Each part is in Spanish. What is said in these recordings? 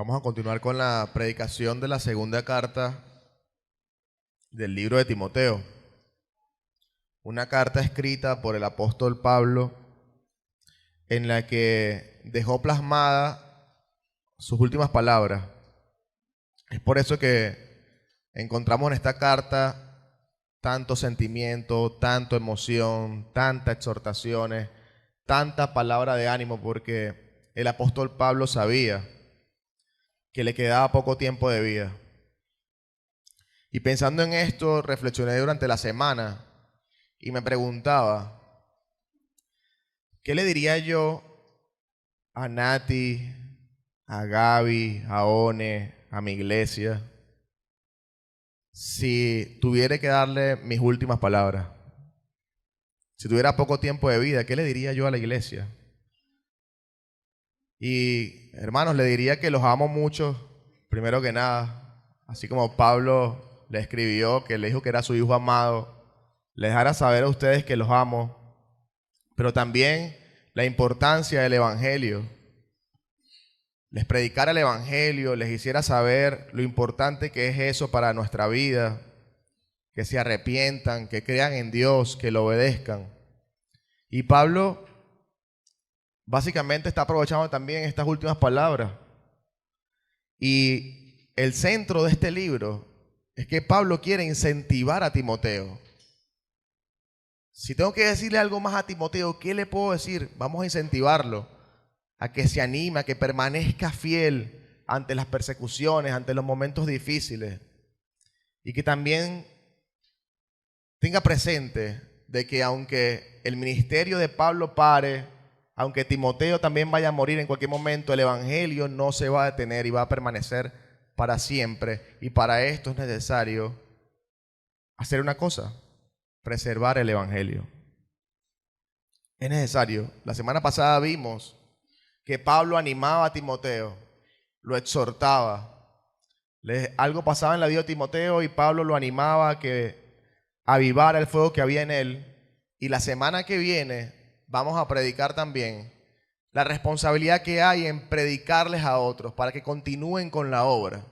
Vamos a continuar con la predicación de la segunda carta del libro de Timoteo. Una carta escrita por el apóstol Pablo en la que dejó plasmada sus últimas palabras. Es por eso que encontramos en esta carta tanto sentimiento, tanto emoción, tantas exhortaciones, tanta palabra de ánimo, porque el apóstol Pablo sabía que le quedaba poco tiempo de vida. Y pensando en esto, reflexioné durante la semana y me preguntaba, ¿qué le diría yo a Nati, a Gaby, a One, a mi iglesia, si tuviera que darle mis últimas palabras? Si tuviera poco tiempo de vida, ¿qué le diría yo a la iglesia? Y hermanos, le diría que los amo mucho, primero que nada, así como Pablo le escribió, que le dijo que era su hijo amado, les dejara saber a ustedes que los amo, pero también la importancia del evangelio. Les predicara el evangelio, les hiciera saber lo importante que es eso para nuestra vida, que se arrepientan, que crean en Dios, que lo obedezcan. Y Pablo básicamente está aprovechando también estas últimas palabras. Y el centro de este libro es que Pablo quiere incentivar a Timoteo. Si tengo que decirle algo más a Timoteo, ¿qué le puedo decir? Vamos a incentivarlo a que se anime, a que permanezca fiel ante las persecuciones, ante los momentos difíciles. Y que también tenga presente de que aunque el ministerio de Pablo pare, aunque Timoteo también vaya a morir en cualquier momento, el evangelio no se va a detener y va a permanecer para siempre. Y para esto es necesario hacer una cosa: preservar el evangelio. Es necesario. La semana pasada vimos que Pablo animaba a Timoteo, lo exhortaba. Algo pasaba en la vida de Timoteo y Pablo lo animaba a que avivara el fuego que había en él. Y la semana que viene vamos a predicar también la responsabilidad que hay en predicarles a otros para que continúen con la obra.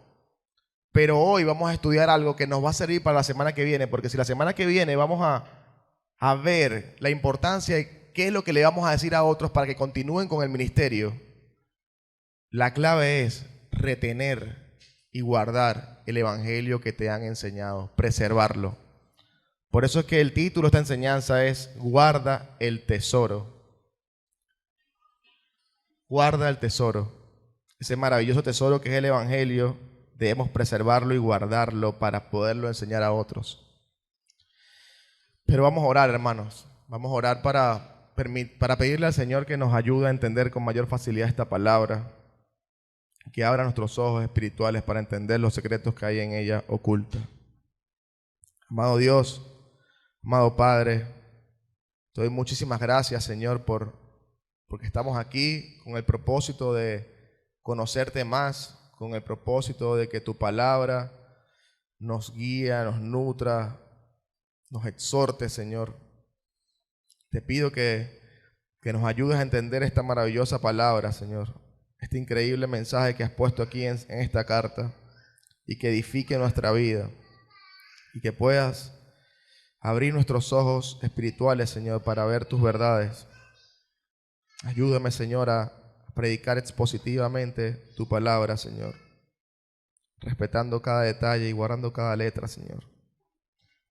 Pero hoy vamos a estudiar algo que nos va a servir para la semana que viene, porque si la semana que viene vamos a ver la importancia de qué es lo que le vamos a decir a otros para que continúen con el ministerio, la clave es retener y guardar el evangelio que te han enseñado, preservarlo. Por eso es que el título de esta enseñanza es Guarda el tesoro. Guarda el tesoro. Ese maravilloso tesoro que es el evangelio, debemos preservarlo y guardarlo para poderlo enseñar a otros. Pero vamos a orar, hermanos. Vamos a orar para pedirle al Señor que nos ayude a entender con mayor facilidad esta palabra, que abra nuestros ojos espirituales para entender los secretos que hay en ella oculta. Amado Dios, amado Padre, te doy muchísimas gracias, Señor, porque estamos aquí con el propósito de conocerte más, con el propósito de que tu palabra nos guíe, nos nutra, nos exhorte, Señor. Te pido que nos ayudes a entender esta maravillosa palabra, Señor, este increíble mensaje que has puesto aquí en esta carta, y que edifique nuestra vida, y que puedas abrir nuestros ojos espirituales, Señor, para ver tus verdades. Ayúdame, Señor, a predicar expositivamente tu palabra, Señor, respetando cada detalle y guardando cada letra, Señor,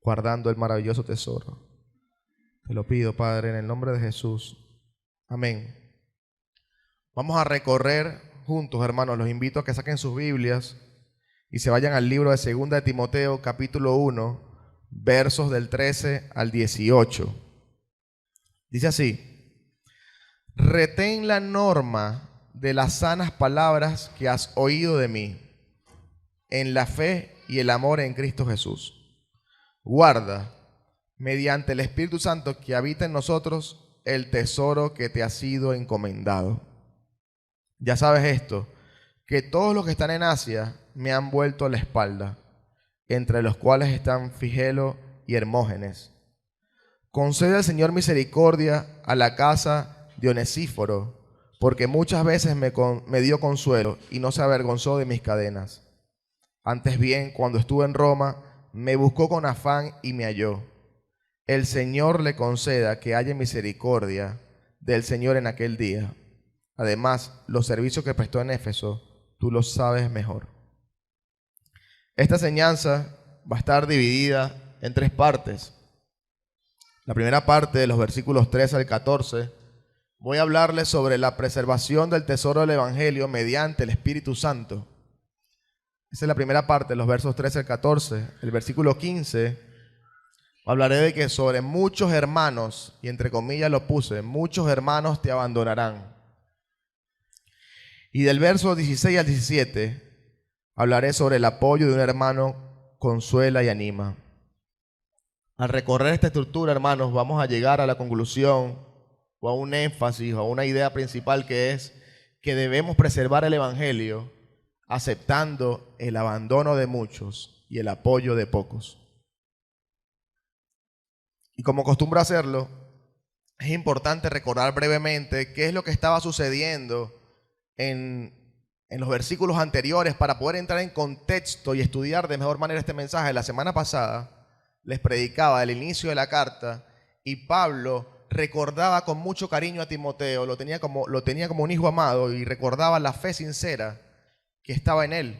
guardando el maravilloso tesoro. Te lo pido, Padre, en el nombre de Jesús. Amén. Vamos a recorrer juntos, hermanos. Los invito a que saquen sus Biblias y se vayan al libro de 2 de Timoteo, capítulo 1, versos del 13 al 18. Dice así: retén la norma de las sanas palabras que has oído de mí, en la fe y el amor en Cristo Jesús. Guarda, mediante el Espíritu Santo que habita en nosotros, el tesoro que te ha sido encomendado. Ya sabes esto, que todos los que están en Asia me han vuelto la espalda, entre los cuales están Figelo y Hermógenes. Concede al Señor misericordia a la casa de Onesíforo, porque muchas veces me dio consuelo y no se avergonzó de mis cadenas. Antes bien, cuando estuve en Roma, me buscó con afán y me halló. El Señor le conceda que haya misericordia del Señor en aquel día. Además, los servicios que prestó en Éfeso, tú los sabes mejor. Esta enseñanza va a estar dividida en 3 partes. La primera parte, de los versículos 13 al 14, voy a hablarles sobre la preservación del tesoro del Evangelio mediante el Espíritu Santo. Esa es la primera parte, los versos 13 al 14. El versículo 15, hablaré de que sobre muchos hermanos, y entre comillas lo puse, muchos hermanos te abandonarán. Y del verso 16 al 17, hablaré sobre el apoyo de un hermano consuela y anima. Al recorrer esta estructura, hermanos, vamos a llegar a la conclusión o a un énfasis o a una idea principal, que es que debemos preservar el Evangelio aceptando el abandono de muchos y el apoyo de pocos. Y como acostumbro hacerlo, es importante recordar brevemente qué es lo que estaba sucediendo en los versículos anteriores para poder entrar en contexto y estudiar de mejor manera este mensaje. La semana pasada les predicaba el inicio de la carta y Pablo recordaba con mucho cariño a Timoteo, lo tenía como un hijo amado, y recordaba la fe sincera que estaba en él.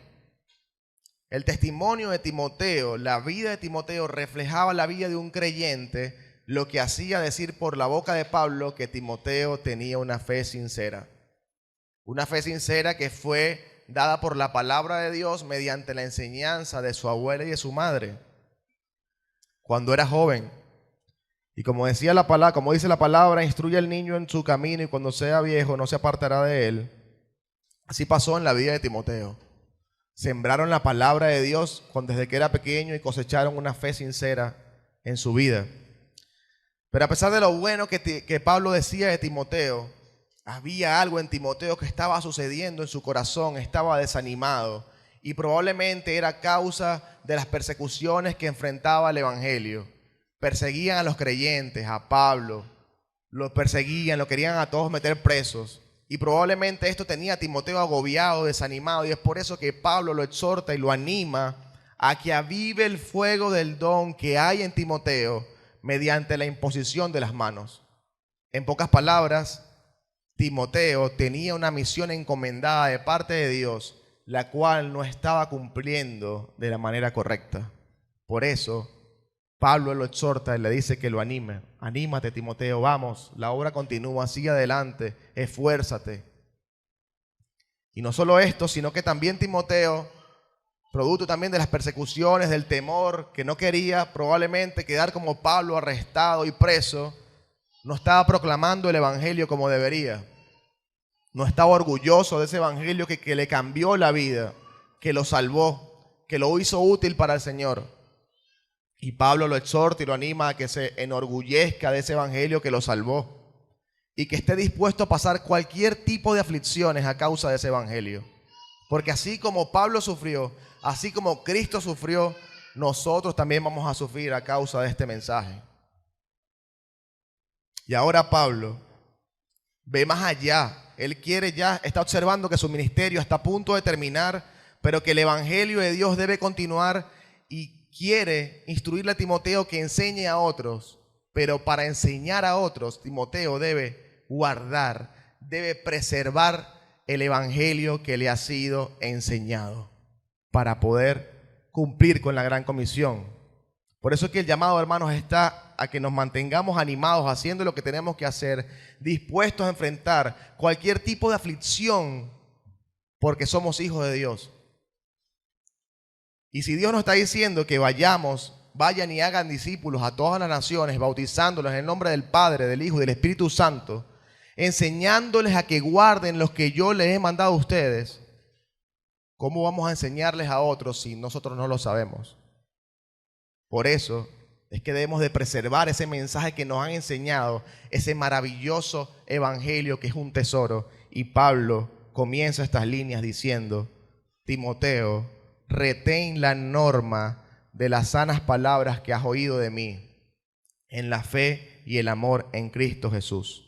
El testimonio de Timoteo, la vida de Timoteo reflejaba la vida de un creyente, lo que hacía decir por la boca de Pablo que Timoteo tenía una fe sincera. Una fe sincera que fue dada por la palabra de Dios mediante la enseñanza de su abuela y de su madre cuando era joven. Y como dice la palabra, instruye al niño en su camino y cuando sea viejo no se apartará de él. Así pasó en la vida de Timoteo. Sembraron la palabra de Dios desde que era pequeño y cosecharon una fe sincera en su vida. Pero a pesar de lo bueno que Pablo decía de Timoteo, había algo en Timoteo que estaba sucediendo en su corazón, estaba desanimado y probablemente era causa de las persecuciones que enfrentaba el Evangelio. Perseguían a los creyentes, a Pablo, lo perseguían, lo querían a todos meter presos. Y probablemente esto tenía a Timoteo agobiado, desanimado, y es por eso que Pablo lo exhorta y lo anima a que avive el fuego del don que hay en Timoteo mediante la imposición de las manos. En pocas palabras, Timoteo tenía una misión encomendada de parte de Dios, la cual no estaba cumpliendo de la manera correcta. Por eso, Pablo lo exhorta y le dice que lo anime. Anímate, Timoteo, vamos, la obra continúa, sigue adelante, esfuérzate. Y no solo esto, sino que también Timoteo, producto también de las persecuciones, del temor, que no quería probablemente quedar como Pablo arrestado y preso, no estaba proclamando el Evangelio como debería. No estaba orgulloso de ese Evangelio que le cambió la vida, que lo salvó, que lo hizo útil para el Señor. Y Pablo lo exhorta y lo anima a que se enorgullezca de ese Evangelio que lo salvó y que esté dispuesto a pasar cualquier tipo de aflicciones a causa de ese Evangelio. Porque así como Pablo sufrió, así como Cristo sufrió, nosotros también vamos a sufrir a causa de este mensaje. Y ahora Pablo ve más allá. Él está observando que su ministerio está a punto de terminar, pero que el Evangelio de Dios debe continuar y quiere instruirle a Timoteo que enseñe a otros, pero para enseñar a otros, Timoteo debe guardar, debe preservar el Evangelio que le ha sido enseñado para poder cumplir con la gran comisión. Por eso es que el llamado, hermanos, está a que nos mantengamos animados, haciendo lo que tenemos que hacer, dispuestos a enfrentar cualquier tipo de aflicción, porque somos hijos de Dios. Y si Dios nos está diciendo que vayan y hagan discípulos a todas las naciones, bautizándolos en el nombre del Padre, del Hijo y del Espíritu Santo, enseñándoles a que guarden los que yo les he mandado a ustedes, ¿cómo vamos a enseñarles a otros si nosotros no lo sabemos? Por eso es que debemos de preservar ese mensaje que nos han enseñado, ese maravilloso evangelio que es un tesoro. Y Pablo comienza estas líneas diciendo: Timoteo, retén la norma de las sanas palabras que has oído de mí, en la fe y el amor en Cristo Jesús.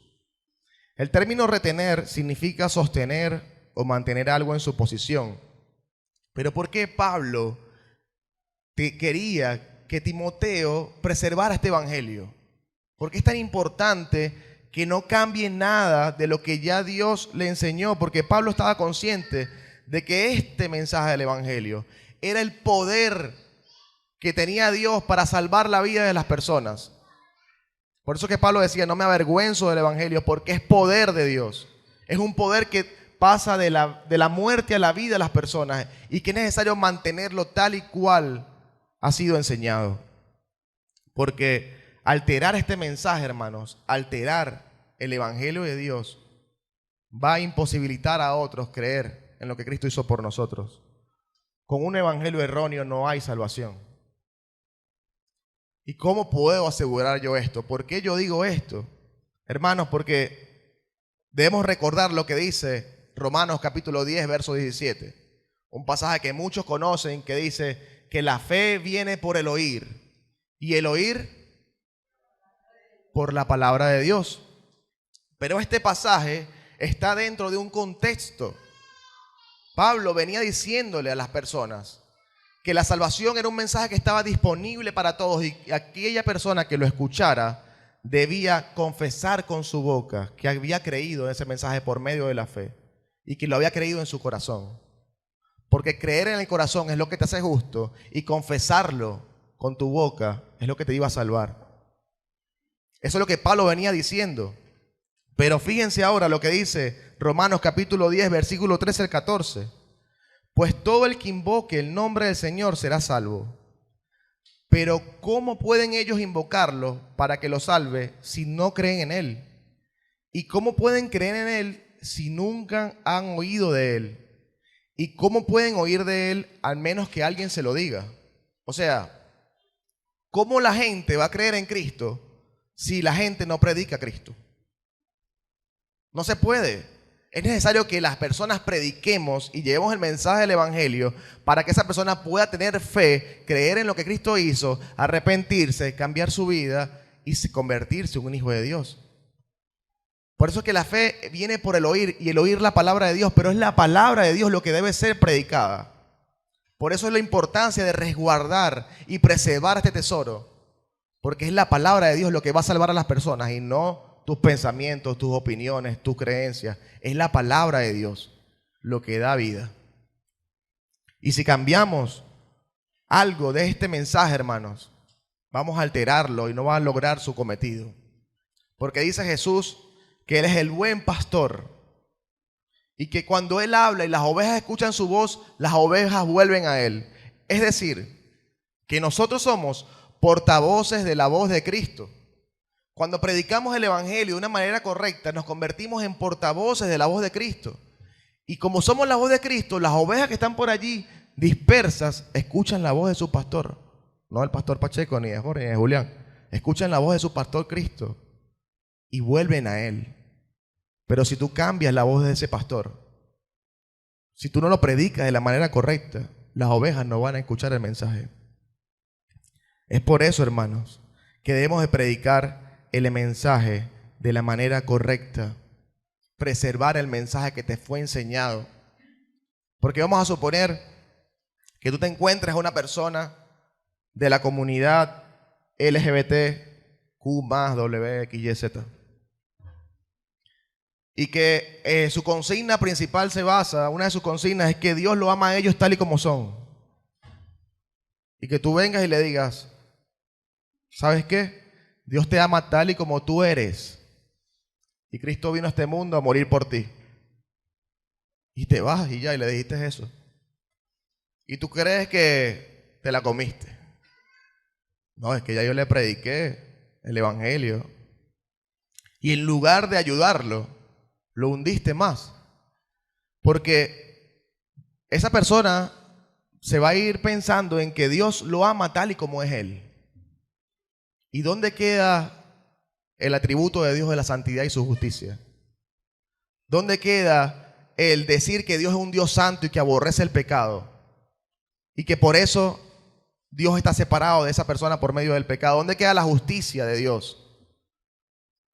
El término retener significa sostener o mantener algo en su posición. Pero ¿por qué Pablo quería que Timoteo preservara este evangelio? ¿Por qué es tan importante que no cambie nada de lo que ya Dios le enseñó? Porque Pablo estaba consciente de que este mensaje del evangelio era el poder que tenía Dios para salvar la vida de las personas. Por eso que Pablo decía, no me avergüenzo del evangelio, porque es poder de Dios. Es un poder que pasa de la muerte a la vida de las personas y que es necesario mantenerlo tal y cual ha sido enseñado. Porque alterar este mensaje, hermanos, alterar el evangelio de Dios, va a imposibilitar a otros creer en lo que Cristo hizo por nosotros. Con un evangelio erróneo no hay salvación. ¿Y cómo puedo asegurar yo esto? ¿Por qué yo digo esto? Hermanos, porque debemos recordar lo que dice Romanos capítulo 10, verso 17. Un pasaje que muchos conocen que dice que la fe viene por el oír y el oír por la palabra de Dios. Pero este pasaje está dentro de un contexto. Pablo venía diciéndole a las personas que la salvación era un mensaje que estaba disponible para todos y aquella persona que lo escuchara debía confesar con su boca que había creído en ese mensaje por medio de la fe y que lo había creído en su corazón. Porque creer en el corazón es lo que te hace justo y confesarlo con tu boca es lo que te iba a salvar. Eso es lo que Pablo venía diciendo. Pero fíjense ahora lo que dice Romanos capítulo 10, versículo 13 al 14. Pues todo el que invoque el nombre del Señor será salvo. Pero ¿cómo pueden ellos invocarlo para que lo salve si no creen en Él? ¿Y cómo pueden creer en Él si nunca han oído de Él? ¿Y cómo pueden oír de Él al menos que alguien se lo diga? O sea, ¿cómo la gente va a creer en Cristo si la gente no predica a Cristo? No se puede. Es necesario que las personas prediquemos y llevemos el mensaje del evangelio para que esa persona pueda tener fe, creer en lo que Cristo hizo, arrepentirse, cambiar su vida y convertirse en un hijo de Dios. Por eso es que la fe viene por el oír y el oír la palabra de Dios, pero es la palabra de Dios lo que debe ser predicada. Por eso es la importancia de resguardar y preservar este tesoro, porque es la palabra de Dios lo que va a salvar a las personas y no tus pensamientos, tus opiniones, tus creencias. Es la palabra de Dios lo que da vida. Y si cambiamos algo de este mensaje, hermanos, vamos a alterarlo y no va a lograr su cometido. Porque dice Jesús que Él es el buen pastor y que cuando Él habla y las ovejas escuchan su voz, las ovejas vuelven a Él. Es decir, que nosotros somos portavoces de la voz de Cristo. Cuando predicamos el evangelio de una manera correcta, nos convertimos en portavoces de la voz de Cristo. Y como somos la voz de Cristo, las ovejas que están por allí dispersas escuchan la voz de su pastor. No del pastor Pacheco, ni de Jorge, ni de Julián. Escuchan la voz de su pastor Cristo y vuelven a Él. Pero si tú cambias la voz de ese pastor, si tú no lo predicas de la manera correcta, las ovejas no van a escuchar el mensaje. Es por eso, hermanos, que debemos de predicar el mensaje de la manera correcta, preservar el mensaje que te fue enseñado. Porque vamos a suponer que tú te encuentres a una persona de la comunidad LGBTQ+, W, X, Y, Z, y que su consigna principal una de sus consignas es que Dios lo ama a ellos tal y como son. Y que tú vengas y le digas, ¿sabes qué? Dios te ama tal y como tú eres. Y Cristo vino a este mundo a morir por ti. Y te vas y ya, y le dijiste eso. Y tú crees que te la comiste. No, es que ya yo le prediqué el evangelio. Y en lugar de ayudarlo, lo hundiste más. Porque esa persona se va a ir pensando en que Dios lo ama tal y como es Él. ¿Y dónde queda el atributo de Dios de la santidad y su justicia? ¿Dónde queda el decir que Dios es un Dios santo y que aborrece el pecado? Y que por eso Dios está separado de esa persona por medio del pecado. ¿Dónde queda la justicia de Dios?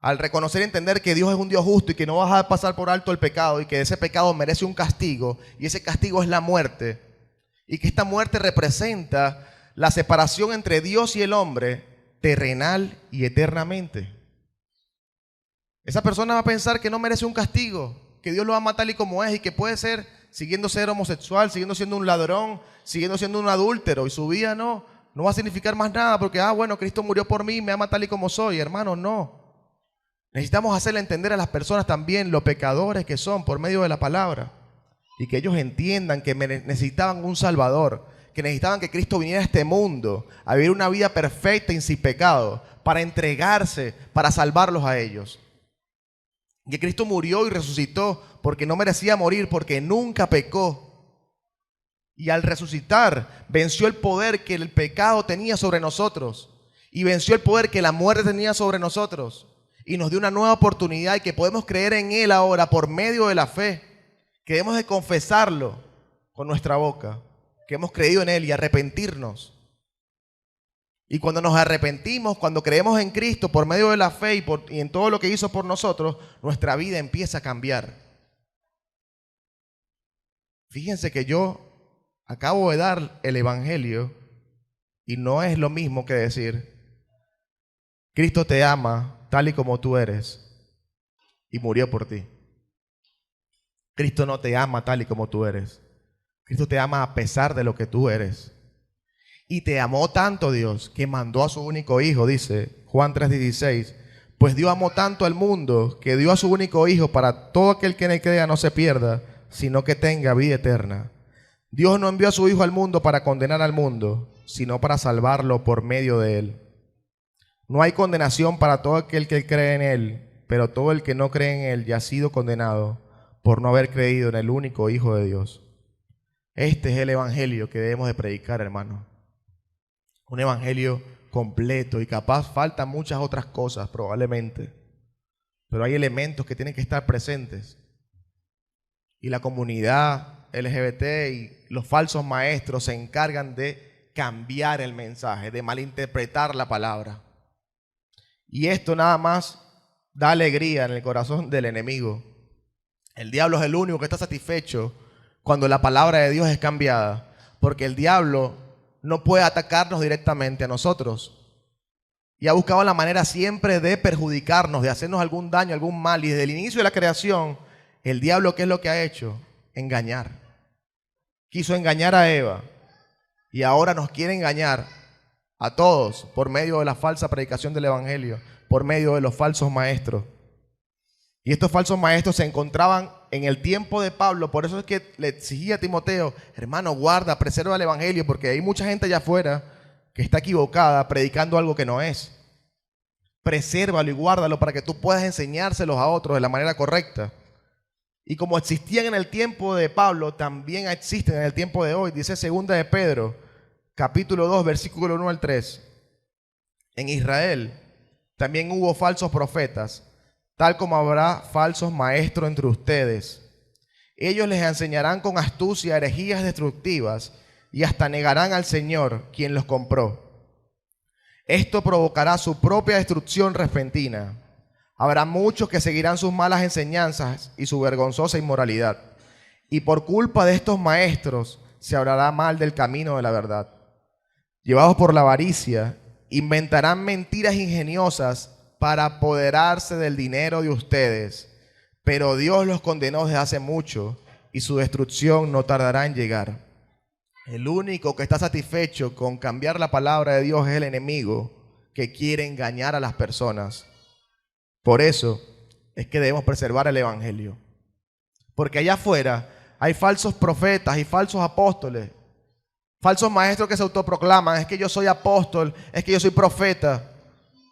Al reconocer y entender que Dios es un Dios justo y que no vas a pasar por alto el pecado y que ese pecado merece un castigo y ese castigo es la muerte y que esta muerte representa la separación entre Dios y el hombre terrenal y eternamente. Esa persona va a pensar que no merece un castigo, que Dios lo ama tal y como es y que puede ser siguiendo ser homosexual, siguiendo siendo un ladrón, siguiendo siendo un adúltero y su vida no va a significar más nada porque, bueno, Cristo murió por mí, me ama tal y como soy. Hermano, no. Necesitamos hacerle entender a las personas también lo pecadores que son por medio de la palabra y que ellos entiendan que necesitaban un Salvador, que necesitaban que Cristo viniera a este mundo a vivir una vida perfecta y sin pecado para entregarse, para salvarlos a ellos. Que Cristo murió y resucitó porque no merecía morir, porque nunca pecó. Y al resucitar venció el poder que el pecado tenía sobre nosotros y venció el poder que la muerte tenía sobre nosotros. Y nos dio una nueva oportunidad y que podemos creer en Él ahora por medio de la fe. Que debemos de confesarlo con nuestra boca, que hemos creído en Él y arrepentirnos. Y cuando nos arrepentimos, cuando creemos en Cristo por medio de la fe y en todo lo que hizo por nosotros, nuestra vida empieza a cambiar. Fíjense que yo acabo de dar el Evangelio y no es lo mismo que decir, Cristo te ama tal y como tú eres y murió por ti. Cristo no te ama tal y como tú eres. Cristo te ama a pesar de lo que tú eres. Y te amó tanto Dios que mandó a su único hijo, dice Juan 3:16. Pues Dios amó tanto al mundo que dio a su único hijo para todo aquel que en él crea no se pierda, sino que tenga vida eterna. Dios no envió a su hijo al mundo para condenar al mundo, sino para salvarlo por medio de él. No hay condenación para todo aquel que cree en él, pero todo el que no cree en él ya ha sido condenado por no haber creído en el único Hijo de Dios. Este es el evangelio que debemos de predicar, hermano. Un evangelio completo y capaz faltan muchas otras cosas probablemente, pero hay elementos que tienen que estar presentes. Y la comunidad LGBT y los falsos maestros se encargan de cambiar el mensaje, de malinterpretar la palabra. Y esto nada más da alegría en el corazón del enemigo. El diablo es el único que está satisfecho cuando la palabra de Dios es cambiada, porque el diablo no puede atacarnos directamente a nosotros. Y ha buscado la manera siempre de perjudicarnos, de hacernos algún daño, algún mal. Y desde el inicio de la creación, el diablo, ¿qué es lo que ha hecho? Engañar. Quiso engañar a Eva y ahora nos quiere engañar a todos por medio de la falsa predicación del evangelio, por medio de los falsos maestros. Y estos falsos maestros se encontraban en el tiempo de Pablo. Por eso es que le exigía a Timoteo, hermano, guarda, preserva el evangelio, porque hay mucha gente allá afuera que está equivocada predicando algo que no es. Presérvalo y guárdalo para que tú puedas enseñárselos a otros de la manera correcta. Y como existían en el tiempo de Pablo, también existen en el tiempo de hoy. Dice 2 de Pedro, capítulo 2, versículo 1 al 3. En Israel también hubo falsos profetas, tal como habrá falsos maestros entre ustedes. Ellos les enseñarán con astucia herejías destructivas y hasta negarán al Señor, quien los compró. Esto provocará su propia destrucción repentina. Habrá muchos que seguirán sus malas enseñanzas y su vergonzosa inmoralidad. Y por culpa de estos maestros se hablará mal del camino de la verdad. Llevados por la avaricia, inventarán mentiras ingeniosas para apoderarse del dinero de ustedes. Pero Dios los condenó desde hace mucho y su destrucción no tardará en llegar. El único que está satisfecho con cambiar la palabra de Dios es el enemigo que quiere engañar a las personas. Por eso es que debemos preservar el evangelio. Porque allá afuera hay falsos profetas y falsos apóstoles, falsos maestros que se autoproclaman, es que yo soy apóstol, es que yo soy profeta.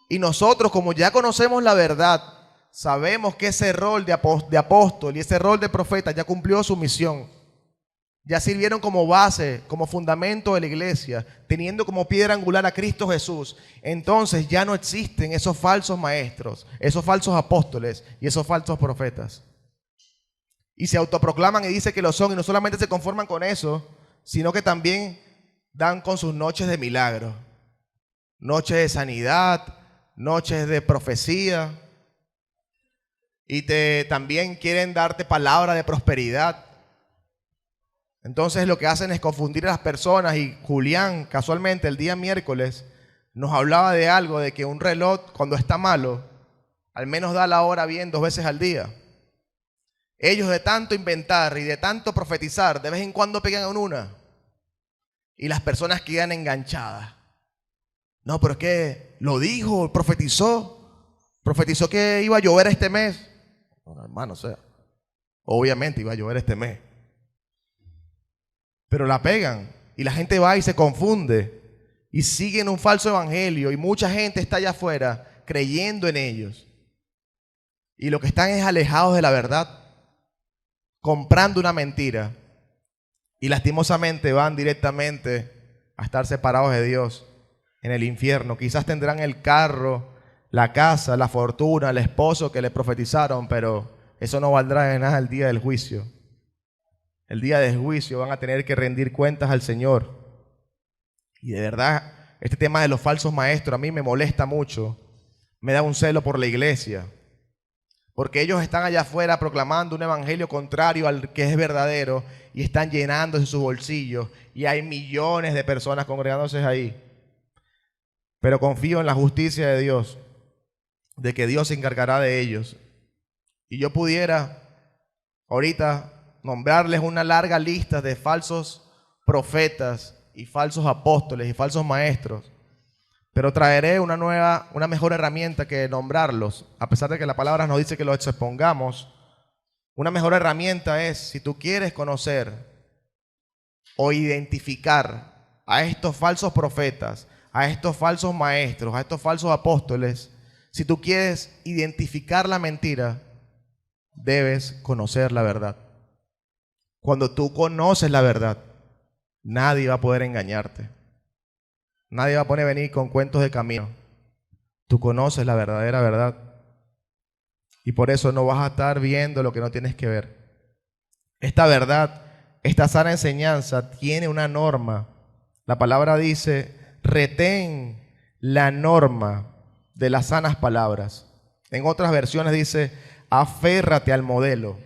Y nosotros, como ya conocemos la verdad, sabemos que ese rol de apóstol y ese rol de profeta ya cumplió su misión. Ya sirvieron como base, como fundamento de la iglesia, teniendo como piedra angular a Cristo Jesús. Entonces ya no existen esos falsos maestros, esos falsos apóstoles y esos falsos profetas. Y se autoproclaman y dicen que lo son, y no solamente se conforman con eso, sino que también dan con sus noches de milagro, noches de sanidad, noches de profecía, y también quieren darte palabra de prosperidad. Entonces lo que hacen es confundir a las personas. Y Julián, casualmente, el día miércoles, nos hablaba de algo, de que un reloj, cuando está malo, al menos da la hora bien 2 veces al día. Ellos, de tanto inventar y de tanto profetizar, de vez en cuando pegan en una. Y las personas quedan enganchadas. No, pero es que lo dijo, profetizó que iba a llover este mes. Bueno, hermano, o sea, obviamente iba a llover este mes. Pero la pegan y la gente va y se confunde y siguen un falso evangelio, y mucha gente está allá afuera creyendo en ellos. Y lo que están es alejados de la verdad, comprando una mentira, y lastimosamente van directamente a estar separados de Dios en el infierno. Quizás tendrán el carro, la casa, la fortuna, el esposo que le profetizaron, pero eso no valdrá de nada el día del juicio. El día del juicio van a tener que rendir cuentas al Señor. Y de verdad, este tema de los falsos maestros a mí me molesta mucho. Me da un celo por la iglesia. Porque ellos están allá afuera proclamando un evangelio contrario al que es verdadero y están llenándose sus bolsillos. Y hay millones de personas congregándose ahí. Pero confío en la justicia de Dios, de que Dios se encargará de ellos. Y yo pudiera ahorita nombrarles una larga lista de falsos profetas y falsos apóstoles y falsos maestros, pero traeré una mejor herramienta que nombrarlos. A pesar de que la palabra nos dice que los expongamos, una mejor herramienta es, si tú quieres conocer o identificar a estos falsos profetas, a estos falsos maestros, a estos falsos apóstoles, si tú quieres identificar la mentira, debes conocer la verdad. Cuando tú conoces la verdad, nadie va a poder engañarte. Nadie va a poder venir con cuentos de camino. Tú conoces la verdadera verdad. Y por eso no vas a estar viendo lo que no tienes que ver. Esta verdad, esta sana enseñanza tiene una norma. La palabra dice, retén la norma de las sanas palabras. En otras versiones dice, aférrate al modelo.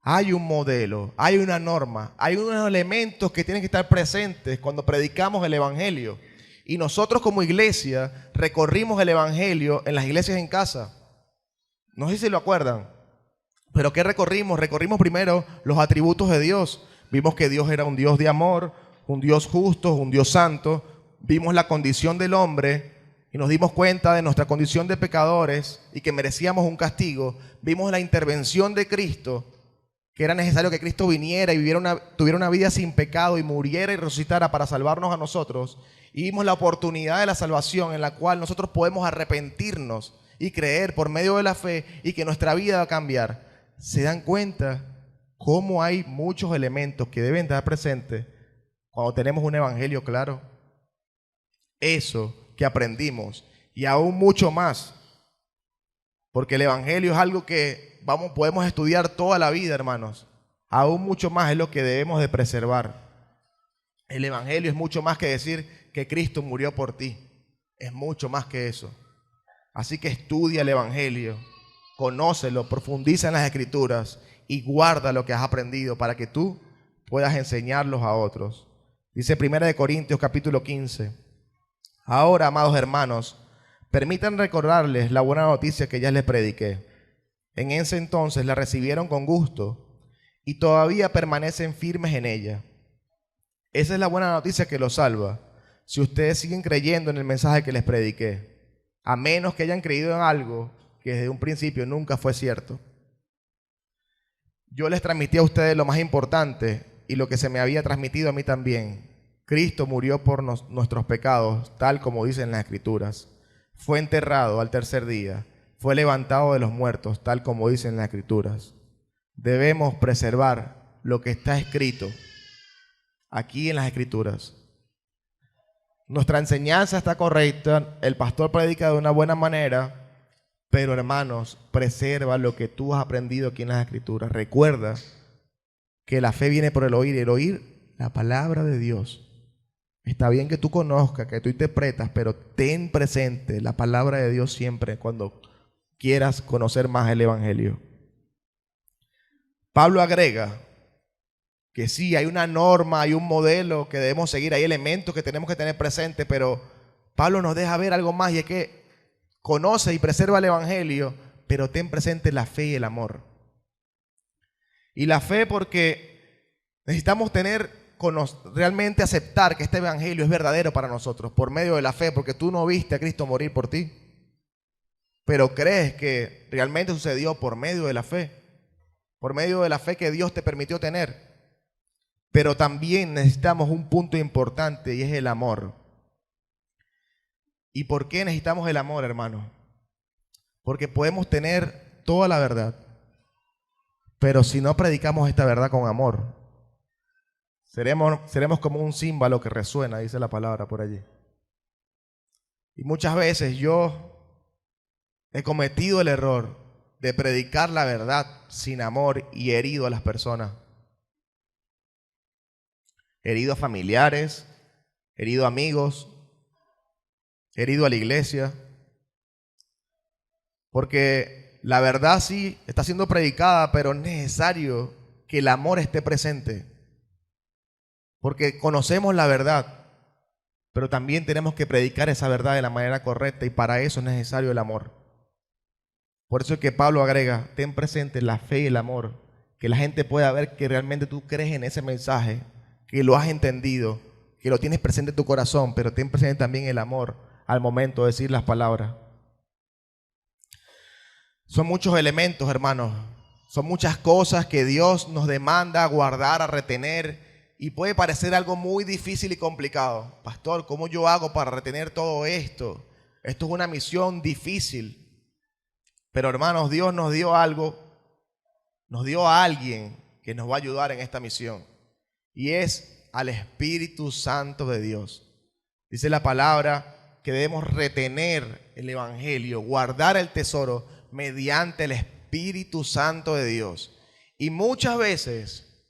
Hay un modelo, hay una norma, hay unos elementos que tienen que estar presentes cuando predicamos el evangelio. Y nosotros como iglesia recorrimos el evangelio en las iglesias en casa. No sé si lo acuerdan, pero ¿qué recorrimos? Recorrimos primero los atributos de Dios. Vimos que Dios era un Dios de amor, un Dios justo, un Dios santo. Vimos la condición del hombre y nos dimos cuenta de nuestra condición de pecadores y que merecíamos un castigo. Vimos la intervención de Cristo, que era necesario que Cristo viniera y tuviera una vida sin pecado y muriera y resucitara para salvarnos a nosotros. Y vimos la oportunidad de la salvación en la cual nosotros podemos arrepentirnos y creer por medio de la fe y que nuestra vida va a cambiar. ¿Se dan cuenta cómo hay muchos elementos que deben estar presentes cuando tenemos un evangelio claro? Eso que aprendimos y aún mucho más, porque el evangelio es algo que podemos estudiar toda la vida, hermanos. Aún mucho más es lo que debemos de preservar. El evangelio es mucho más que decir que Cristo murió por ti. Es mucho más que eso. Así que estudia el evangelio, conócelo, profundiza en las escrituras y guarda lo que has aprendido para que tú puedas enseñarlos a otros. Dice 1 Corintios capítulo 15. Ahora, amados hermanos, permitan recordarles la buena noticia que ya les prediqué. En ese entonces la recibieron con gusto y todavía permanecen firmes en ella. Esa es la buena noticia que los salva. Si ustedes siguen creyendo en el mensaje que les prediqué, a menos que hayan creído en algo que desde un principio nunca fue cierto. Yo les transmití a ustedes lo más importante y lo que se me había transmitido a mí también. Cristo murió por nuestros pecados, tal como dicen las Escrituras. Fue enterrado al tercer día. Fue levantado de los muertos, tal como dicen las Escrituras. Debemos preservar lo que está escrito aquí en las Escrituras. Nuestra enseñanza está correcta, el pastor predica de una buena manera, pero hermanos, preserva lo que tú has aprendido aquí en las Escrituras. Recuerda que la fe viene por el oír la palabra de Dios. Está bien que tú conozcas, que tú interpretas, pero ten presente la palabra de Dios siempre cuando quieras conocer más el Evangelio. Pablo agrega que sí, hay una norma, hay un modelo que debemos seguir, hay elementos que tenemos que tener presentes, pero Pablo nos deja ver algo más, y es que conoce y preserva el Evangelio, pero ten presente la fe y el amor. Y la fe, porque necesitamos realmente aceptar que este Evangelio es verdadero para nosotros por medio de la fe, porque tú no viste a Cristo morir por ti, pero crees que realmente sucedió por medio de la fe. Por medio de la fe que Dios te permitió tener. Pero también necesitamos un punto importante, y es el amor. ¿Y por qué necesitamos el amor, hermano? Porque podemos tener toda la verdad, pero si no predicamos esta verdad con amor, seremos como un címbalo que resuena, dice la palabra por allí. Y muchas veces yo he cometido el error de predicar la verdad sin amor y herido a las personas. Herido a familiares, herido a amigos, herido a la iglesia. Porque la verdad sí está siendo predicada, pero es necesario que el amor esté presente. Porque conocemos la verdad, pero también tenemos que predicar esa verdad de la manera correcta, y para eso es necesario el amor. Por eso es que Pablo agrega, ten presente la fe y el amor, que la gente pueda ver que realmente tú crees en ese mensaje, que lo has entendido, que lo tienes presente en tu corazón, pero ten presente también el amor al momento de decir las palabras. Son muchos elementos, hermanos, son muchas cosas que Dios nos demanda a guardar, a retener, y puede parecer algo muy difícil y complicado. Pastor, ¿cómo yo hago para retener todo esto? Esto es una misión difícil. Pero hermanos, Dios nos dio algo, nos dio a alguien que nos va a ayudar en esta misión, y es al Espíritu Santo de Dios. Dice la palabra que debemos retener el Evangelio, guardar el tesoro mediante el Espíritu Santo de Dios. Y muchas veces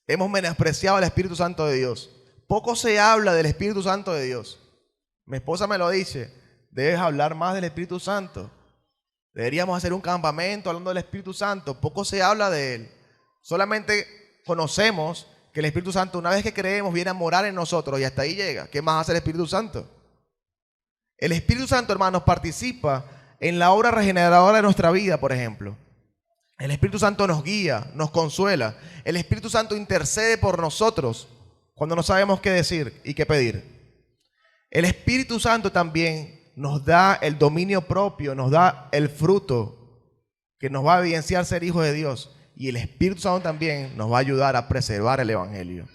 hemos menospreciado al Espíritu Santo de Dios. Poco se habla del Espíritu Santo de Dios. Mi esposa me lo dice, debes hablar más del Espíritu Santo. Deberíamos hacer un campamento hablando del Espíritu Santo. Poco se habla de Él. Solamente conocemos que el Espíritu Santo, una vez que creemos, viene a morar en nosotros, y hasta ahí llega. ¿Qué más hace el Espíritu Santo? El Espíritu Santo, hermanos, participa en la obra regeneradora de nuestra vida, por ejemplo. El Espíritu Santo nos guía, nos consuela. El Espíritu Santo intercede por nosotros cuando no sabemos qué decir y qué pedir. El Espíritu Santo también nos da el dominio propio, nos da el fruto que nos va a evidenciar ser hijos de Dios. Y el Espíritu Santo también nos va a ayudar a preservar el Evangelio.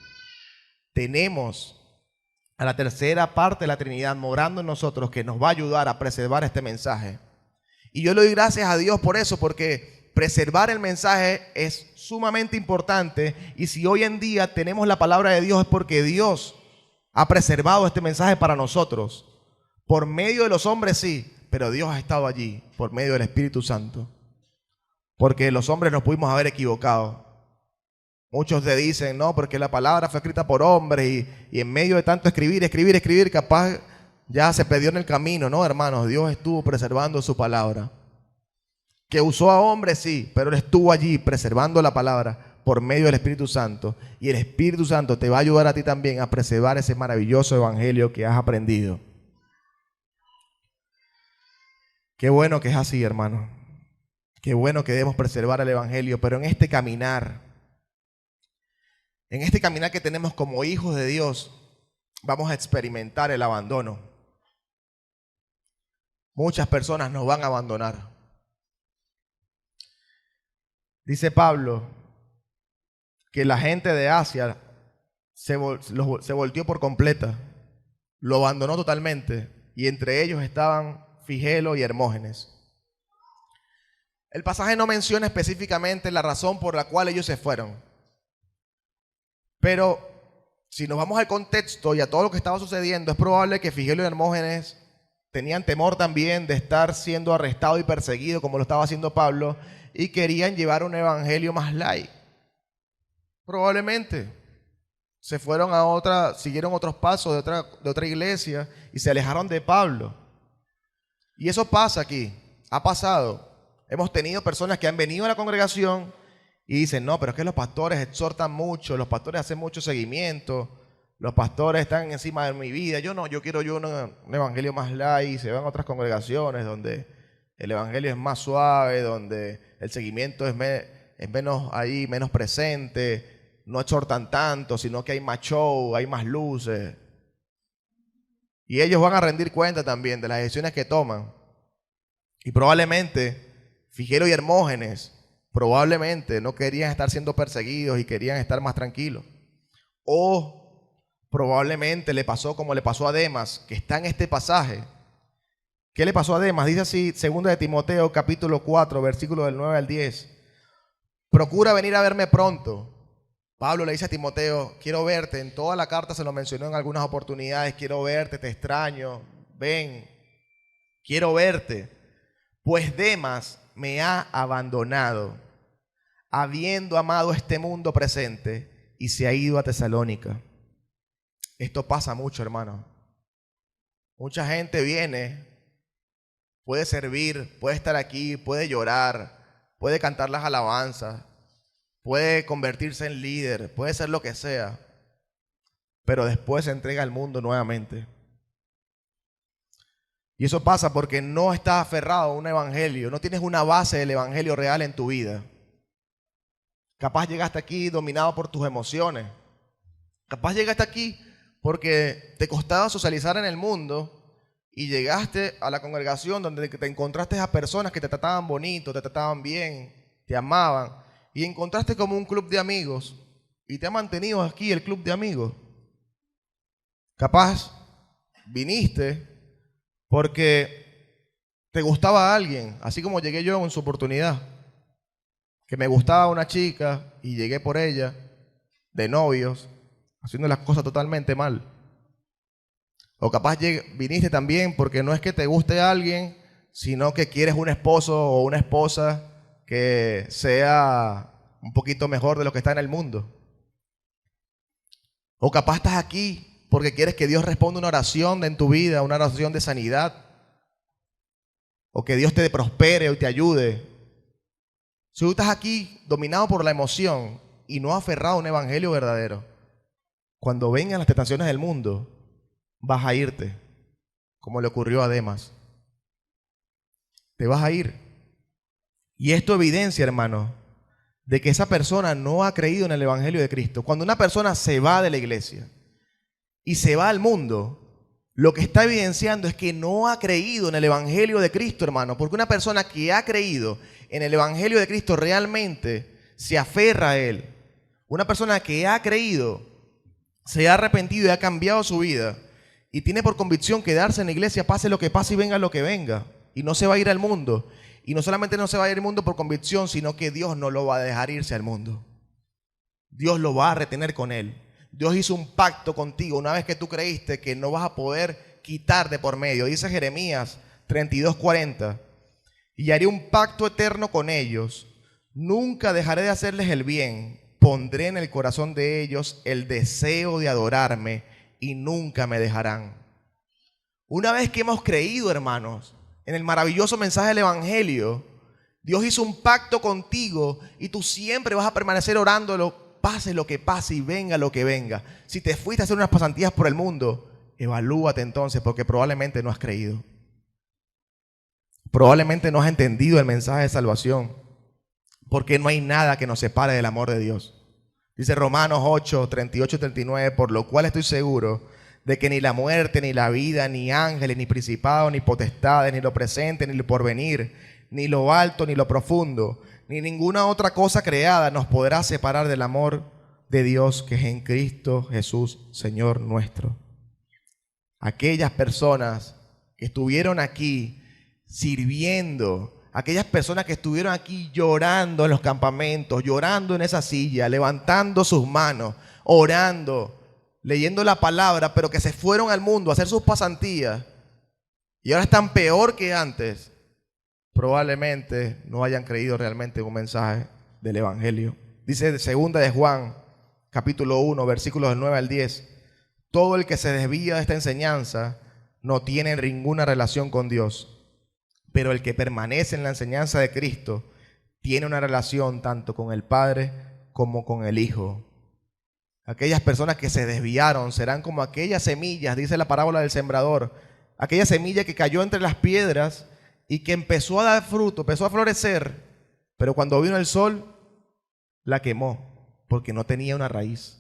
Tenemos a la tercera parte de la Trinidad morando en nosotros, que nos va a ayudar a preservar este mensaje. Y yo le doy gracias a Dios por eso, porque preservar el mensaje es sumamente importante. Y si hoy en día tenemos la palabra de Dios, es porque Dios ha preservado este mensaje para nosotros. Por medio de los hombres sí, pero Dios ha estado allí por medio del Espíritu Santo. Porque los hombres nos pudimos haber equivocado. Muchos te dicen, no, porque la palabra fue escrita por hombres, y en medio de tanto escribir, capaz ya se perdió en el camino. No, hermanos, Dios estuvo preservando su palabra. Que usó a hombres, sí, pero Él estuvo allí preservando la palabra por medio del Espíritu Santo. Y el Espíritu Santo te va a ayudar a ti también a preservar ese maravilloso evangelio que has aprendido. Qué bueno que es así, hermano. Qué bueno que debemos preservar el evangelio, pero en este caminar que tenemos como hijos de Dios, vamos a experimentar el abandono. Muchas personas nos van a abandonar. Dice Pablo que la gente de Asia se volteó por completa, lo abandonó totalmente, y entre ellos estaban Figelo y Hermógenes. El pasaje no menciona específicamente la razón por la cual ellos se fueron, pero si nos vamos al contexto y a todo lo que estaba sucediendo, es probable que Figelo y Hermógenes tenían temor también de estar siendo arrestado y perseguido como lo estaba haciendo Pablo, y querían llevar un evangelio más light. Probablemente se fueron siguieron otros pasos de otra iglesia y se alejaron de Pablo. Y eso pasa aquí, ha pasado. Hemos tenido personas que han venido a la congregación y dicen, no, pero es que los pastores exhortan mucho, los pastores hacen mucho seguimiento, los pastores están encima de mi vida. Yo quiero un evangelio más light. Se van a otras congregaciones donde el evangelio es más suave, donde el seguimiento es menos presente, no exhortan tanto, sino que hay más show, hay más luces. Y ellos van a rendir cuenta también de las decisiones que toman. Y probablemente Figelo y Hermógenes probablemente no querían estar siendo perseguidos y querían estar más tranquilos. O probablemente le pasó como le pasó a Demas, que está en este pasaje. ¿Qué le pasó a Demas? Dice así, 2 de Timoteo, capítulo 4, versículo del 9 al 10. Procura venir a verme pronto. Pablo le dice a Timoteo, quiero verte. En toda la carta se lo mencionó en algunas oportunidades. Quiero verte, te extraño. Ven, quiero verte. Pues Demas me ha abandonado, habiendo amado este mundo presente, y se ha ido a Tesalónica. Esto pasa mucho, hermano. Mucha gente viene, puede servir, puede estar aquí, puede llorar, puede cantar las alabanzas, puede convertirse en líder, puede ser lo que sea, pero después se entrega al mundo nuevamente. Y eso pasa porque no estás aferrado a un evangelio, no tienes una base del evangelio real en tu vida. Capaz llegaste aquí dominado por tus emociones. Capaz llegaste aquí porque te costaba socializar en el mundo y llegaste a la congregación donde te encontraste a personas que te trataban bonito, te trataban bien, te amaban, y encontraste como un club de amigos y te ha mantenido aquí el club de amigos. Capaz viniste porque te gustaba alguien, así como llegué yo en su oportunidad, que me gustaba una chica y llegué por ella de novios, haciendo las cosas totalmente mal. O capaz viniste también porque no es que te guste alguien, sino que quieres un esposo o una esposa que sea un poquito mejor de lo que está en el mundo. O capaz estás aquí porque quieres que Dios responda una oración en tu vida, una oración de sanidad. O que Dios te prospere o te ayude. Si tú estás aquí dominado por la emoción y no aferrado a un evangelio verdadero, cuando vengan las tentaciones del mundo, vas a irte, como le ocurrió a Demas. Te vas a ir. Y esto evidencia, hermano, de que esa persona no ha creído en el evangelio de Cristo. Cuando una persona se va de la iglesia y se va al mundo, lo que está evidenciando es que no ha creído en el evangelio de Cristo, hermano. Porque una persona que ha creído en el evangelio de Cristo realmente se aferra a él. Una persona que ha creído, se ha arrepentido y ha cambiado su vida y tiene por convicción quedarse en la iglesia, pase lo que pase y venga lo que venga, y no se va a ir al mundo. Y no solamente no se va a ir al mundo por convicción, sino que Dios no lo va a dejar irse al mundo. Dios lo va a retener con él. Dios hizo un pacto contigo una vez que tú creíste que no vas a poder quitar de por medio. Dice Jeremías 32:40, y haré un pacto eterno con ellos. Nunca dejaré de hacerles el bien. Pondré en el corazón de ellos el deseo de adorarme y nunca me dejarán. Una vez que hemos creído, hermanos, en el maravilloso mensaje del evangelio, Dios hizo un pacto contigo y tú siempre vas a permanecer orándolo, pase lo que pase y venga lo que venga. Si te fuiste a hacer unas pasantías por el mundo, evalúate entonces, porque probablemente no has creído. Probablemente no has entendido el mensaje de salvación, porque no hay nada que nos separe del amor de Dios. Dice Romanos 8, 38 y 39, por lo cual estoy seguro de que ni la muerte, ni la vida, ni ángeles, ni principados, ni potestades, ni lo presente, ni lo porvenir, ni lo alto, ni lo profundo, ni ninguna otra cosa creada nos podrá separar del amor de Dios que es en Cristo Jesús, Señor nuestro. Aquellas personas que estuvieron aquí sirviendo, aquellas personas que estuvieron aquí llorando en los campamentos, llorando en esa silla, levantando sus manos, orando, leyendo la palabra, pero que se fueron al mundo a hacer sus pasantías y ahora están peor que antes, probablemente no hayan creído realmente en un mensaje del evangelio. Dice 2 de Juan, capítulo 1, versículos del 9 al 10, todo el que se desvía de esta enseñanza no tiene ninguna relación con Dios, Pero el que permanece en la enseñanza de Cristo tiene una relación tanto con el Padre como con el Hijo. Aquellas personas que se desviaron serán como aquellas semillas, dice la parábola del sembrador, aquella semilla que cayó entre las piedras y que empezó a dar fruto, empezó a florecer, pero cuando vino el sol la quemó porque no tenía una raíz.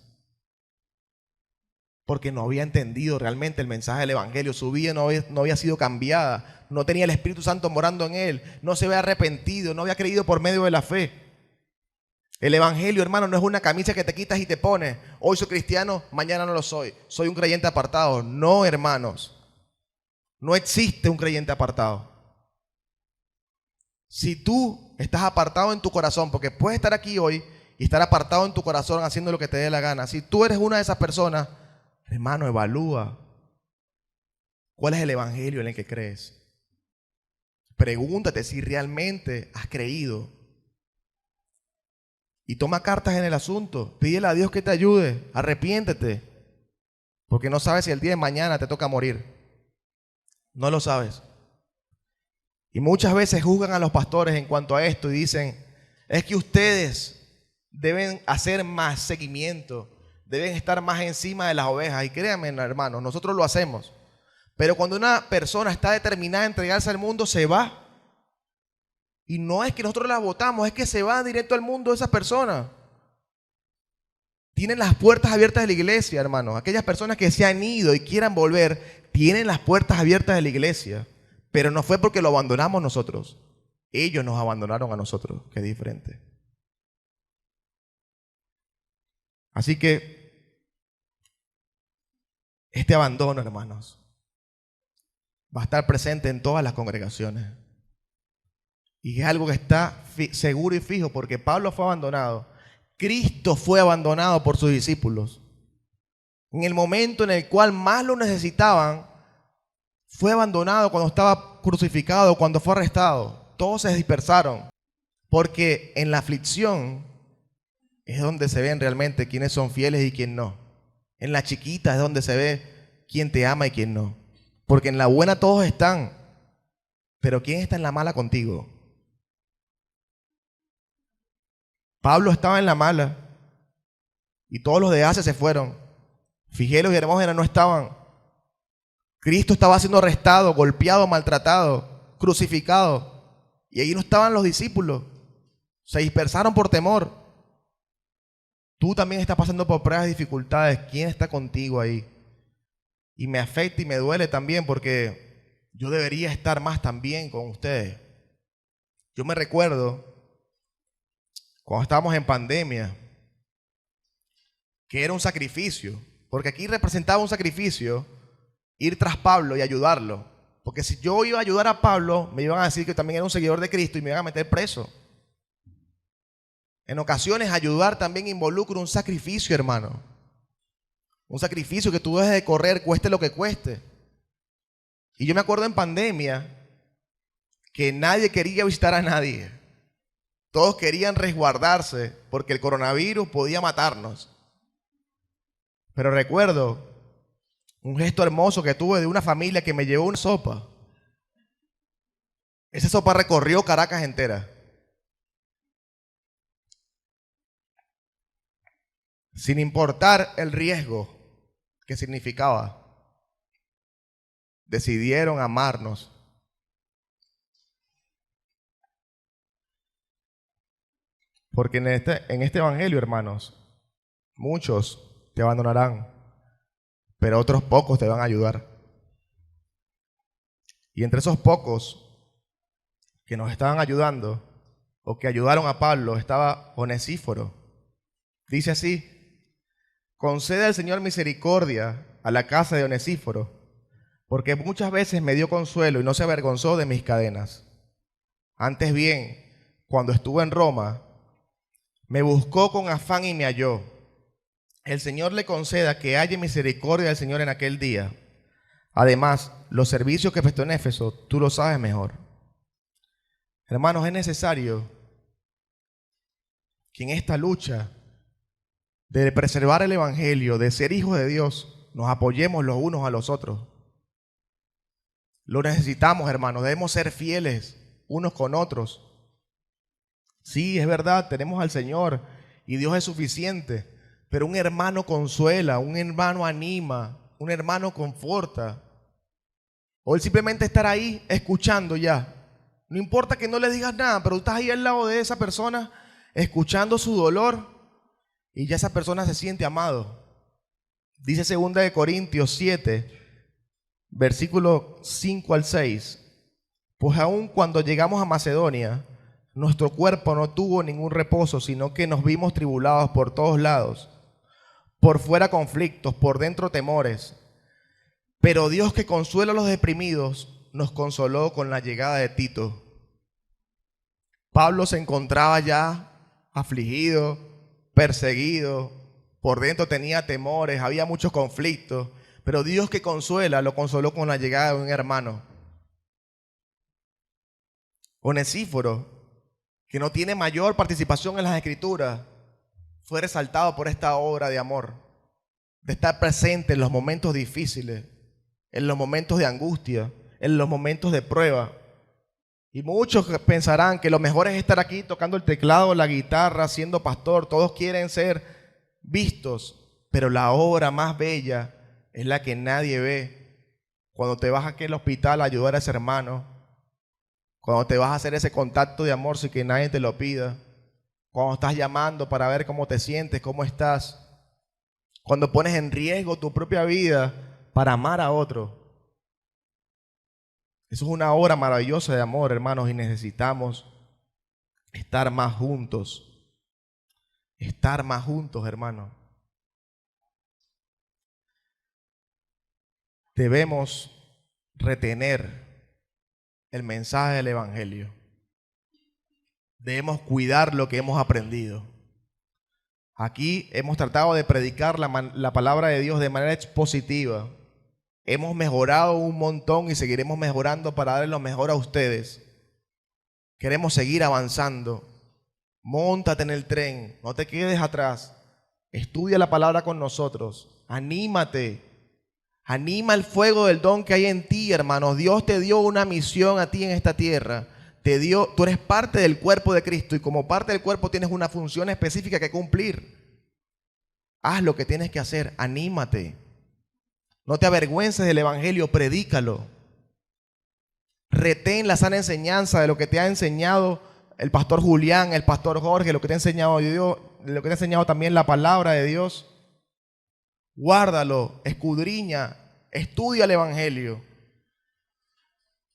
Porque no había entendido realmente el mensaje del Evangelio, su vida no había sido cambiada, no tenía el Espíritu Santo morando en él, no se había arrepentido, no había creído por medio de la fe. El Evangelio, hermano, no es una camisa que te quitas y te pones. Hoy soy cristiano, mañana no lo soy. Soy un creyente apartado. No, hermanos. No existe un creyente apartado. Si tú estás apartado en tu corazón, porque puedes estar aquí hoy y estar apartado en tu corazón haciendo lo que te dé la gana. Si tú eres una de esas personas, hermano, evalúa cuál es el Evangelio en el que crees. Pregúntate si realmente has creído. Y toma cartas en el asunto. Pídele a Dios que te ayude. Arrepiéntete. Porque no sabes si el día de mañana te toca morir. No lo sabes. Y muchas veces juzgan a los pastores en cuanto a esto y dicen, es que ustedes deben hacer más seguimiento, deben estar más encima de las ovejas. Y créanme, hermanos, nosotros lo hacemos. Pero cuando una persona está determinada a entregarse al mundo, se va. Y no es que nosotros la votamos, es que se va directo al mundo esas personas. Tienen las puertas abiertas de la iglesia, hermanos. Aquellas personas que se han ido y quieran volver, tienen las puertas abiertas de la iglesia. Pero no fue porque lo abandonamos nosotros. Ellos nos abandonaron a nosotros, que es diferente. Así que este abandono, hermanos, va a estar presente en todas las congregaciones. Y es algo que está seguro y fijo, porque Pablo fue abandonado. Cristo fue abandonado por sus discípulos. En el momento en el cual más lo necesitaban, fue abandonado cuando estaba crucificado, cuando fue arrestado. Todos se dispersaron, porque en la aflicción es donde se ven realmente quiénes son fieles y quién no. En la chiquita es donde se ve quién te ama y quién no. Porque en la buena todos están, pero ¿quién está en la mala contigo? Pablo estaba en la mala y todos los de Asia se fueron. Figelo y Hermógenes no estaban. Cristo estaba siendo arrestado, golpeado, maltratado, crucificado. Y ahí no estaban los discípulos. Se dispersaron por temor. Tú también estás pasando por pruebas y dificultades. ¿Quién está contigo ahí? Y me afecta y me duele también porque yo debería estar más también con ustedes. Yo me recuerdo cuando estábamos en pandemia, que era un sacrificio, porque aquí representaba un sacrificio ir tras Pablo y ayudarlo. Porque si yo iba a ayudar a Pablo, me iban a decir que también era un seguidor de Cristo y me iban a meter preso. En ocasiones ayudar también involucra un sacrificio, hermano. Un sacrificio que tú dejes de correr, cueste lo que cueste. Y yo me acuerdo en pandemia que nadie quería visitar a nadie. Todos querían resguardarse porque el coronavirus podía matarnos. Pero recuerdo un gesto hermoso que tuve de una familia que me llevó una sopa. Esa sopa recorrió Caracas entera. Sin importar el riesgo que significaba, decidieron amarnos. Porque en este evangelio, hermanos, muchos te abandonarán, pero otros pocos te van a ayudar. Y entre esos pocos que nos estaban ayudando, o que ayudaron a Pablo, estaba Onesíforo. Dice así: concede al Señor misericordia a la casa de Onesíforo, porque muchas veces me dio consuelo y no se avergonzó de mis cadenas. Antes bien, cuando estuve en Roma, me buscó con afán y me halló. El Señor le conceda que haya misericordia del Señor en aquel día. Además, los servicios que prestó en Éfeso, tú lo sabes mejor. Hermanos, es necesario que en esta lucha de preservar el Evangelio, de ser hijos de Dios, nos apoyemos los unos a los otros. Lo necesitamos, hermanos. Debemos ser fieles unos con otros. Sí, es verdad, tenemos al Señor y Dios es suficiente, pero un hermano consuela, un hermano anima, un hermano conforta. O el simplemente estar ahí escuchando ya. No importa que no le digas nada, pero tú estás ahí al lado de esa persona escuchando su dolor y ya esa persona se siente amado. Dice 2 Corintios 7, versículo 5 al 6. Pues aun cuando llegamos a Macedonia, nuestro cuerpo no tuvo ningún reposo, sino que nos vimos tribulados por todos lados, por fuera conflictos, por dentro temores. Pero Dios, que consuela a los deprimidos, nos consoló con la llegada de Tito. Pablo se encontraba ya afligido, perseguido, por dentro tenía temores, había muchos conflictos, pero Dios, que consuela, lo consoló con la llegada de un hermano. Onesíforo, que no tiene mayor participación en las Escrituras, fue resaltado por esta obra de amor, de estar presente en los momentos difíciles, en los momentos de angustia, en los momentos de prueba. Y muchos pensarán que lo mejor es estar aquí tocando el teclado, la guitarra, siendo pastor. Todos quieren ser vistos, pero la obra más bella es la que nadie ve. Cuando te vas aquí al hospital a ayudar a ese hermano, cuando te vas a hacer ese contacto de amor sin que nadie te lo pida, cuando estás llamando para ver cómo te sientes, cómo estás, cuando pones en riesgo tu propia vida para amar a otro. Eso es una obra maravillosa de amor, hermanos, y necesitamos estar más juntos. Estar más juntos, hermanos. Debemos retener el mensaje del Evangelio. Debemos cuidar lo que hemos aprendido. Aquí hemos tratado de predicar la palabra de Dios de manera expositiva. Hemos mejorado un montón y seguiremos mejorando para darle lo mejor a ustedes. Queremos seguir avanzando. Móntate en el tren, no te quedes atrás. Estudia la palabra con nosotros. Anímate. Anima el fuego del don que hay en ti, hermanos. Dios te dio una misión a ti en esta tierra. Tú eres parte del cuerpo de Cristo y como parte del cuerpo tienes una función específica que cumplir. Haz lo que tienes que hacer. Anímate. No te avergüences del Evangelio, predícalo. Retén la sana enseñanza de lo que te ha enseñado el pastor Julián, el pastor Jorge, lo que te ha enseñado Dios, lo que te ha enseñado también la palabra de Dios. Guárdalo, escudriña, estudia el Evangelio.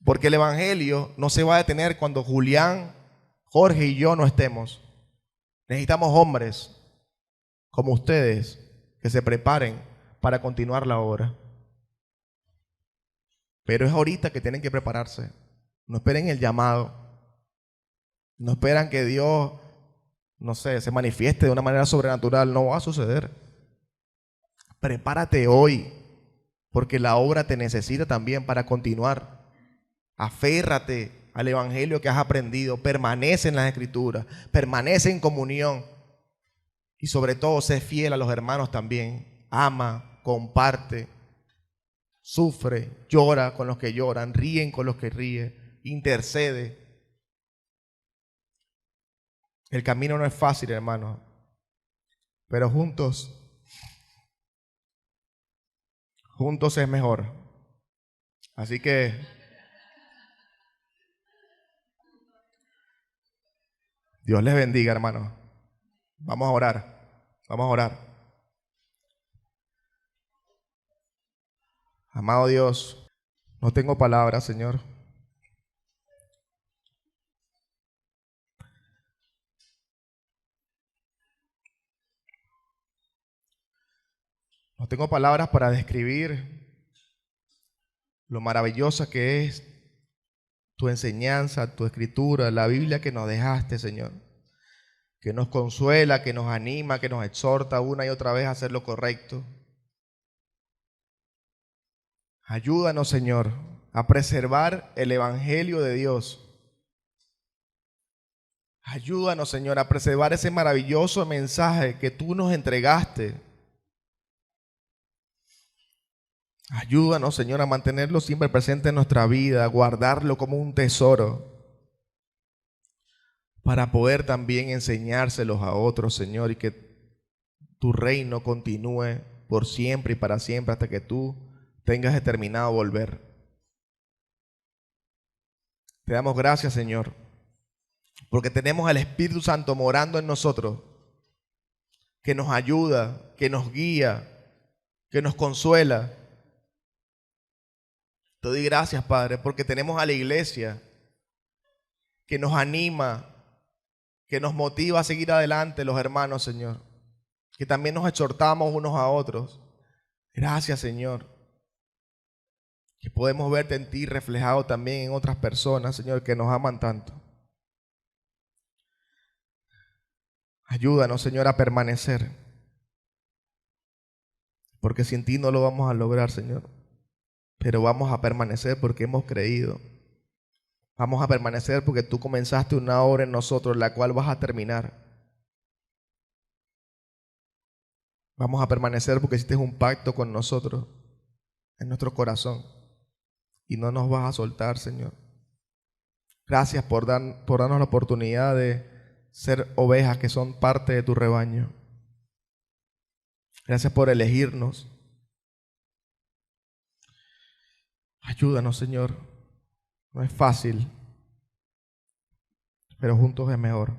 Porque el Evangelio no se va a detener cuando Julián, Jorge y yo no estemos. Necesitamos hombres como ustedes que se preparen para continuar la obra. Pero es ahorita que tienen que prepararse. No esperen el llamado. No esperan que Dios, no sé, se manifieste de una manera sobrenatural. No va a suceder. Prepárate hoy, porque la obra te necesita también para continuar. Aférrate al Evangelio que has aprendido. Permanece en las Escrituras. Permanece en comunión. Y sobre todo, sé fiel a los hermanos también. Ama, comparte, sufre, llora con los que lloran, ríen con los que ríen, intercede. El camino no es fácil, hermanos, pero juntos es mejor. Así que Dios les bendiga, hermanos. Vamos a orar. Vamos a orar. Amado Dios, no tengo palabras, Señor. No tengo palabras para describir lo maravillosa que es tu enseñanza, tu escritura, la Biblia que nos dejaste, Señor. Que nos consuela, que nos anima, que nos exhorta una y otra vez a hacer lo correcto. Ayúdanos, Señor, a preservar el Evangelio de Dios. Ayúdanos, Señor, a preservar ese maravilloso mensaje que tú nos entregaste. Ayúdanos, Señor, a mantenerlo siempre presente en nuestra vida, a guardarlo como un tesoro, para poder también enseñárselos a otros, Señor, y que tu reino continúe por siempre y para siempre hasta que tú tengas determinado volver. Te damos gracias, Señor, porque tenemos al Espíritu Santo morando en nosotros, que nos ayuda, que nos guía, que nos consuela. Te doy gracias, Padre, porque tenemos a la iglesia que nos anima, que nos motiva a seguir adelante, los hermanos, Señor, que también nos exhortamos unos a otros. Gracias, Señor, que podemos verte en ti reflejado también en otras personas, Señor, que nos aman tanto. Ayúdanos, Señor, a permanecer, porque sin ti no lo vamos a lograr, Señor, pero vamos a permanecer porque hemos creído. Vamos a permanecer porque tú comenzaste una obra en nosotros, la cual vas a terminar. Vamos a permanecer porque hiciste un pacto con nosotros, en nuestro corazón, y no nos vas a soltar, Señor. Gracias por darnos la oportunidad de ser ovejas que son parte de tu rebaño. Gracias por elegirnos. Ayúdanos, Señor. No es fácil, pero juntos es mejor.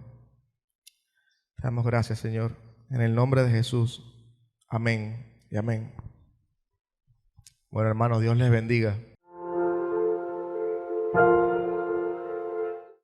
Te damos gracias, Señor. En el nombre de Jesús. Amén y amén. Bueno, hermanos, Dios les bendiga.